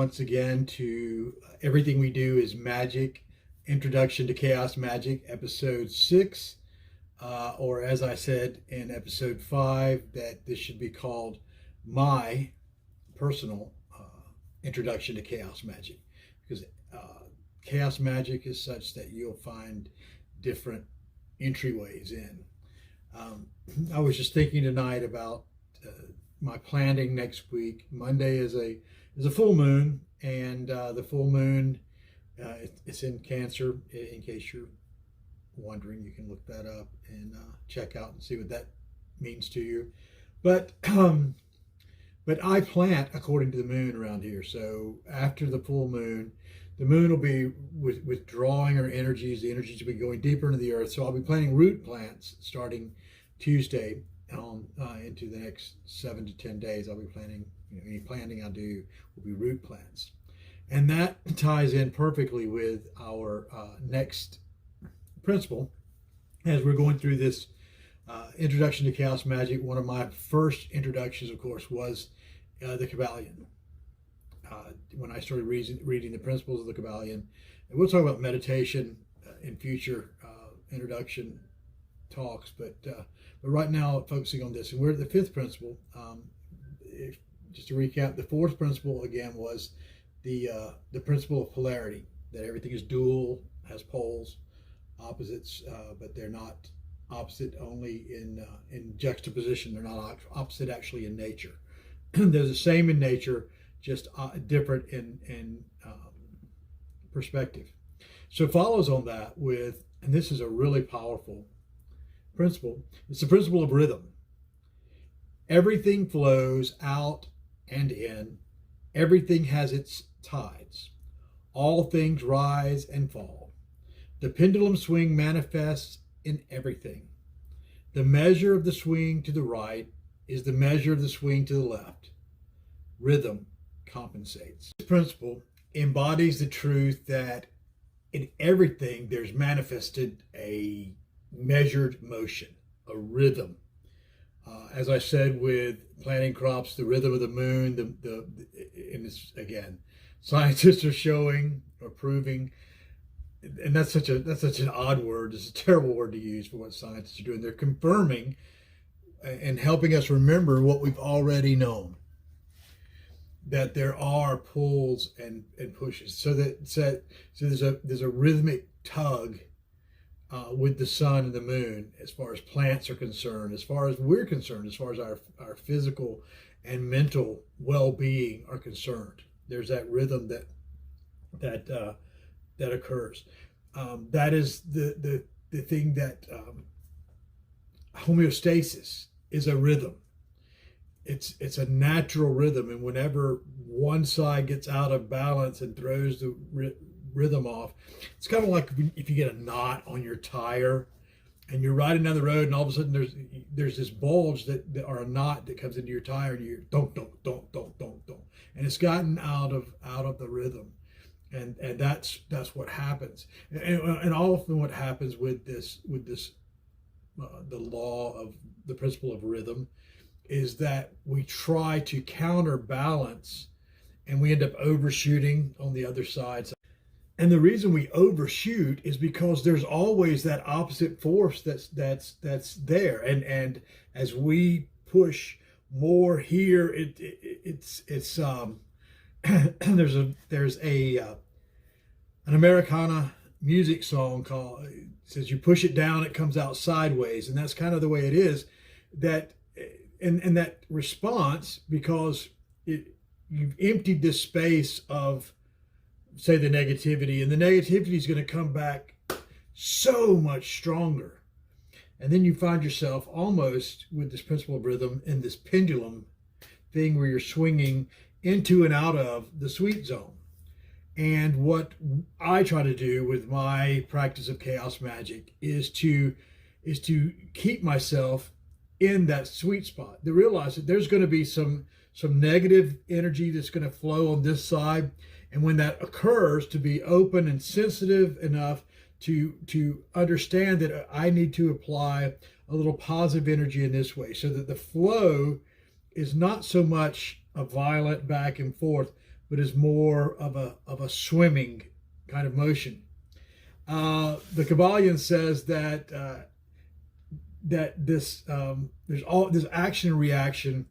once again to Everything We Do is Magic, Introduction to Chaos Magic, episode 6, or as I said in episode 5, that this should be called my personal introduction to Chaos Magic, because Chaos Magic is such that you'll find different entryways in. I was just thinking tonight about my planning next week. Monday is a full moon, and the full moon it's in Cancer. In case you're wondering, you can look that up and check out and see what that means to you. But I plant according to the moon around here. So after the full moon, the moon will be withdrawing her energies. The energies will be going deeper into the earth. So I'll be planting root plants starting Tuesday on into the next 7 to 10 days. I'll be planting, any planting I do will be root plants. And that ties in perfectly with our next principle as we're going through this introduction to Chaos Magic. One of my first introductions, of course, was the Kybalion. When I started reading the principles of the Kybalion, and we'll talk about meditation in future introduction talks, but right now focusing on this, and we're at the fifth principle. Just to recap, the fourth principle again was the principle of polarity, that everything is dual, has poles, opposites, but they're not opposite only in juxtaposition. They're not opposite actually in nature. They're the same in nature, just different in perspective. So it follows on that with, and this is a really powerful principle, it's the principle of rhythm. Everything flows out and in. Everything has its tides. All things rise and fall. The pendulum swing manifests in everything. The measure of the swing to the right is the measure of the swing to the left. Rhythm compensates. This principle embodies the truth that in everything there's manifested a measured motion, a rhythm. As I said with planting crops, the rhythm of the moon, and it's, again, scientists are showing or proving, and that's such an odd word. It's a terrible word to use for what scientists are doing. They're confirming and helping us remember what we've already known, that there are pulls and pushes. So there's a rhythmic tug with the sun and the moon, as far as plants are concerned, as far as we're concerned, as far as our physical and mental well-being are concerned. There's that rhythm that occurs. That is the thing that homeostasis is a rhythm. It's a natural rhythm, and whenever one side gets out of balance and throws the rhythm off, it's kind of like if you get a knot on your tire and you're riding down the road, and all of a sudden there's this bulge that or a knot that comes into your tire, and you're don't, and it's gotten out of the rhythm, and that's what happens, and often what happens with this the law of the principle of rhythm is that we try to counterbalance, and we end up overshooting on the other side. And the reason we overshoot is because there's always that opposite force that's there, and as we push more here, it's there's an Americana music song called, it says you push it down, it comes out sideways, and that's kind of the way it is. That and that response, because you've emptied this space of, say, the negativity, and the negativity is going to come back so much stronger. And then you find yourself almost with this principle of rhythm in this pendulum thing where you're swinging into and out of the sweet zone. And what I try to do with my practice of chaos magic is to keep myself in that sweet spot, to realize that there's going to be some negative energy that's going to flow on this side. And when that occurs, to be open and sensitive enough to understand that I need to apply a little positive energy in this way, so that the flow is not so much a violent back and forth, but is more of a swimming kind of motion. The Kabbalion says that this action and reaction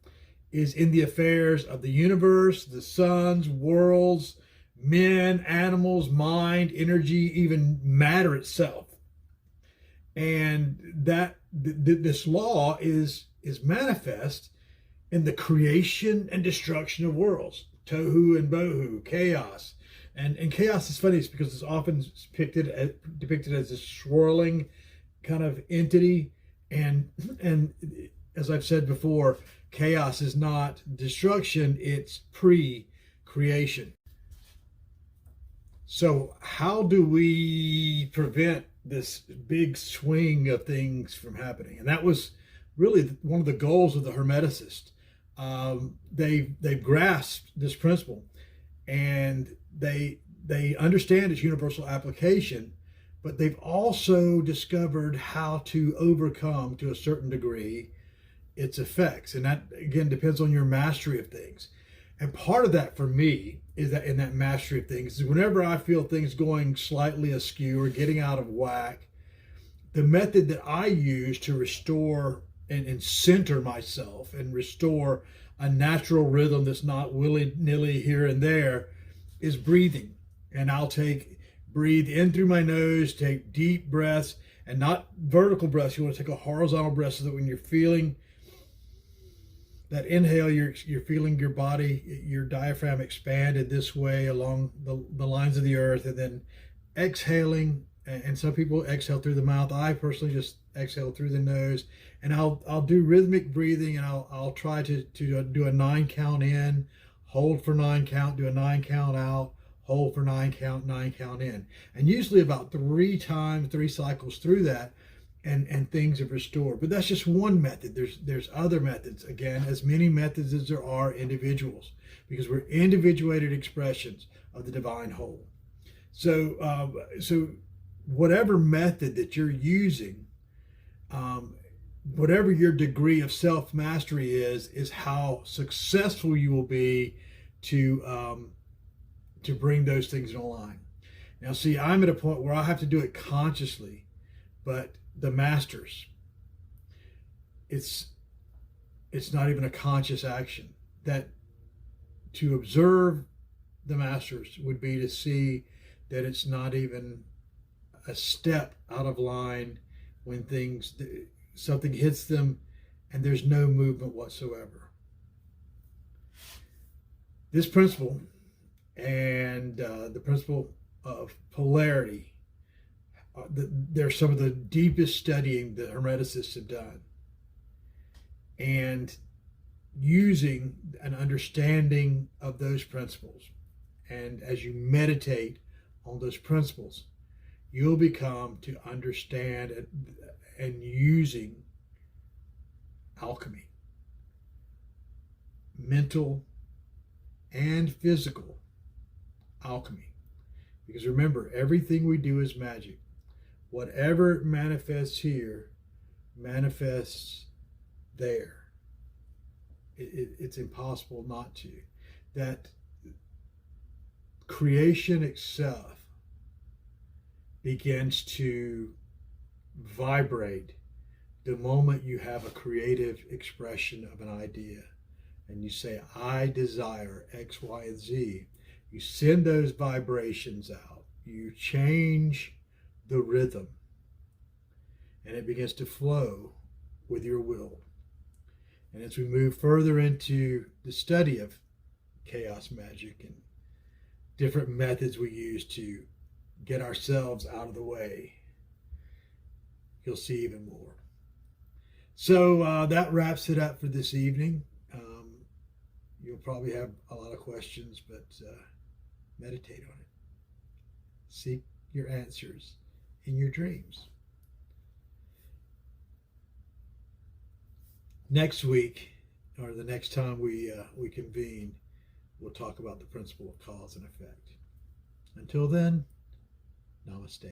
is in the affairs of the universe, the suns, worlds, men, animals, mind, energy, even matter itself. And that this law is manifest in the creation and destruction of worlds, tohu and bohu, chaos. And chaos is funny because it's often depicted as a swirling kind of entity. And as I've said before, chaos is not destruction, it's pre-creation. So how do we prevent this big swing of things from happening? And that was really one of the goals of the Hermeticists. They've grasped this principle, and they understand its universal application, but they've also discovered how to overcome, to a certain degree, its effects. And that, again, depends on your mastery of things. And part of that for me is that in that mastery of things is whenever I feel things going slightly askew or getting out of whack, the method that I use to restore and center myself and restore a natural rhythm that's not willy-nilly here and there is breathing. And I'll breathe in through my nose, take deep breaths, and not vertical breaths. You want to take a horizontal breath so that when you're feeling that inhale, you're feeling your body, your diaphragm expand in this way along the lines of the earth, and then exhaling. And some people exhale through the mouth. I personally just exhale through the nose, and I'll do rhythmic breathing, and I'll try to do a 9 count in, hold for 9 count, do a 9 count out, hold for 9 count, 9 count in, and usually about 3 cycles through that. And things have restored. But that's just one method. There's other methods, again, as many methods as there are individuals, because we're individuated expressions of the divine whole. So whatever method that you're using, whatever your degree of self-mastery is how successful you will be to bring those things in line. Now, see, I'm at a point where I have to do it consciously, but the masters, it's not even a conscious action. That to observe the masters would be to see that it's not even a step out of line when something hits them and there's no movement whatsoever. This principle and the principle of polarity, they're some of the deepest studying that Hermeticists have done. And using an understanding of those principles, and as you meditate on those principles, you'll become to understand and using alchemy, mental and physical alchemy. Because remember, everything we do is magic. Whatever manifests here manifests there. It's impossible not to. That creation itself begins to vibrate the moment you have a creative expression of an idea and you say, I desire X, Y, and Z. You send those vibrations out. You change the rhythm, and it begins to flow with your will. And as we move further into the study of chaos magic and different methods we use to get ourselves out of the way, you'll see even more. So that wraps it up for this evening. You'll probably have a lot of questions, but meditate on it. Seek your answers in your dreams. Next week, or the next time we convene, we'll talk about the principle of cause and effect. Until then, namaste.